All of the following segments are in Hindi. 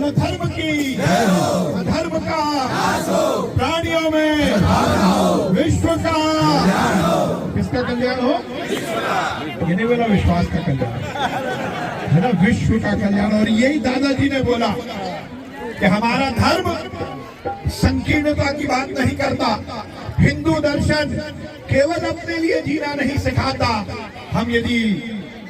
बोला धर्म की, अधर्म का, प्राणियों में विश्व का, किसका कल्याण हो? ये नहीं बोला विश्वास का कल्याण, है ना, विश्व का कल्याण। और यही दादाजी ने बोला कि हमारा धर्म संकीर्णता की बात नहीं करता, हिंदू दर्शन केवल अपने लिए जीना नहीं सिखाता। हम यदि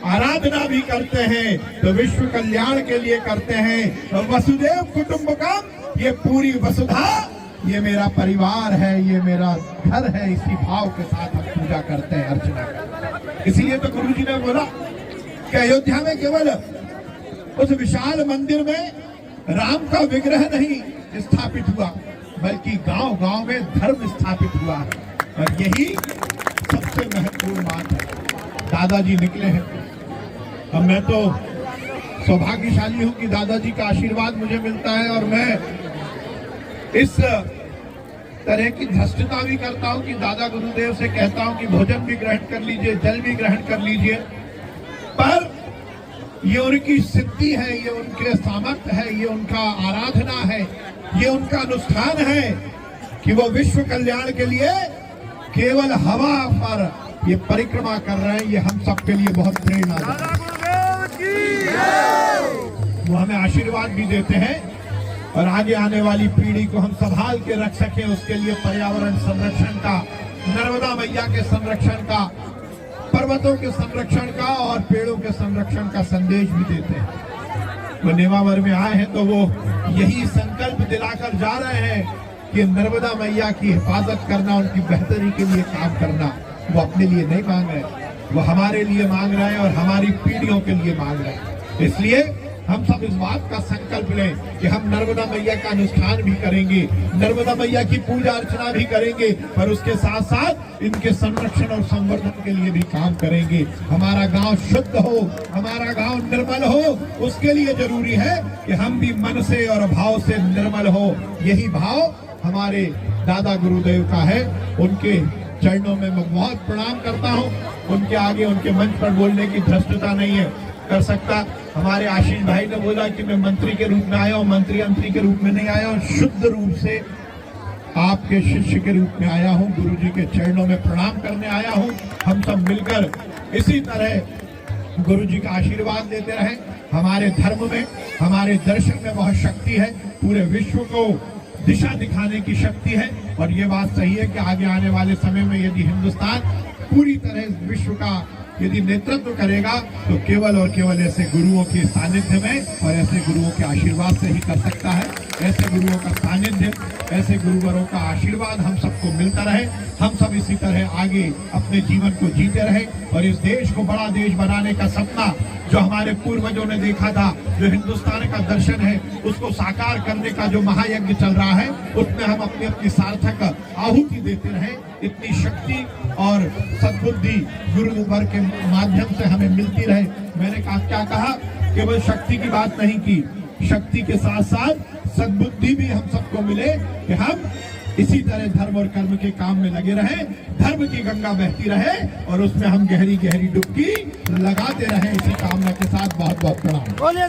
आराधना भी करते हैं तो विश्व कल्याण के लिए करते हैं। वसुदेव कुटुंबकम, ये पूरी वसुधा, ये मेरा परिवार है, ये मेरा घर है, इसी भाव के साथ हम पूजा करते हैं, अर्चना करते हैं। इसीलिए तो गुरु जी ने बोला कि अयोध्या में केवल उस विशाल मंदिर में राम का विग्रह नहीं स्थापित हुआ, बल्कि गांव गांव में धर्म स्थापित हुआ है। और यही सबसे महत्वपूर्ण बात है। दादाजी निकले हैं, अब मैं तो सौभाग्यशाली हूं कि दादाजी का आशीर्वाद मुझे मिलता है, और मैं इस तरह की धृष्टता भी करता हूं कि दादा गुरुदेव से कहता हूं कि भोजन भी ग्रहण कर लीजिए, जल भी ग्रहण कर लीजिए, पर ये उनकी सिद्धि है, ये उनके सामर्थ्य है, ये उनका आराधना है, ये उनका अनुष्ठान है कि वो विश्व कल्याण के लिए केवल हवा पर ये परिक्रमा कर रहे हैं। ये हम सबके लिए बहुत प्रेरणादायक है। वो हमें आशीर्वाद भी देते हैं और आगे आने वाली पीढ़ी को हम संभाल के रख सके, उसके लिए पर्यावरण संरक्षण का, नर्मदा मैया के संरक्षण का, पर्वतों के संरक्षण का और पेड़ों के संरक्षण का संदेश भी देते हैं। वो नेमावर में आए हैं तो वो यही संकल्प दिलाकर जा रहे हैं कि नर्मदा मैया की हिफाजत करना, उनकी बेहतरी के लिए काम करना। वो अपने लिए नहीं मांग रहे, वो हमारे लिए मांग रहे हैं और हमारी पीढ़ियों के लिए मांग रहे हैं। इसलिए हम सब इस बात का संकल्प लें कि हम नर्मदा मैया का अनुष्ठान भी करेंगे, नर्मदा मैया की पूजा अर्चना भी करेंगे, पर उसके साथ साथ इनके संरक्षण और संवर्धन के लिए भी काम करेंगे। हमारा गांव शुद्ध हो, हमारा गांव निर्मल हो, उसके लिए जरूरी है कि हम भी मन से और भाव से निर्मल हो। यही भाव हमारे दादा गुरुदेव का है। उनके चरणों में मैं बहुत प्रणाम करता हूँ। उनके आगे, उनके मंच पर बोलने की धृष्टता नहीं है कर सकता। हमारे आशीष भाई ने बोला कि मैं मंत्री के रूप में आया हूँ, मंत्री के रूप में नहीं आया हूँ, शुद्ध रूप से आपके शिष्य के रूप में आया हूँ, गुरु जी के चरणों में प्रणाम करने आया हूँ। हम सब मिलकर इसी तरह गुरु जी का आशीर्वाद लेते रहे। हमारे धर्म में, हमारे दर्शन में बहुत शक्ति है, पूरे विश्व को दिशा दिखाने की शक्ति है। और ये बात सही है कि आगे आने वाले समय में यदि हिंदुस्तान पूरी तरह विश्व का यदि नेतृत्व करेगा तो केवल और केवल ऐसे गुरुओं के सानिध्य में और ऐसे गुरुओं के आशीर्वाद से ही कर सकता है। ऐसे गुरुओं का सानिध्य, ऐसे गुरुवरों का आशीर्वाद हम सबको मिलता रहे। हम सब इसी तरह आगे अपने जीवन को जीते रहे और इस देश को बड़ा देश बनाने का सपना जो हमारे पूर्वजों ने देखा था, जो हिंदुस्तान का दर्शन है, उसको साकार करने का जो महायज्ञ चल रहा है, उसमें हम अपनी अपनी सार्थक आहुति देते रहे। इतनी शक्ति और सद्बुद्धि गुरुवर के माध्यम से हमें मिलती रहे। मैंने क्या कहा, केवल शक्ति की बात नहीं की, शक्ति के साथ साथ सद्बुद्धि भी हम सबको मिले कि हम इसी तरह धर्म और कर्म के काम में लगे रहें, धर्म की गंगा बहती रहे और उसमें हम गहरी गहरी डुबकी लगाते रहें। इसी कामना के साथ बहुत बहुत प्रणाम।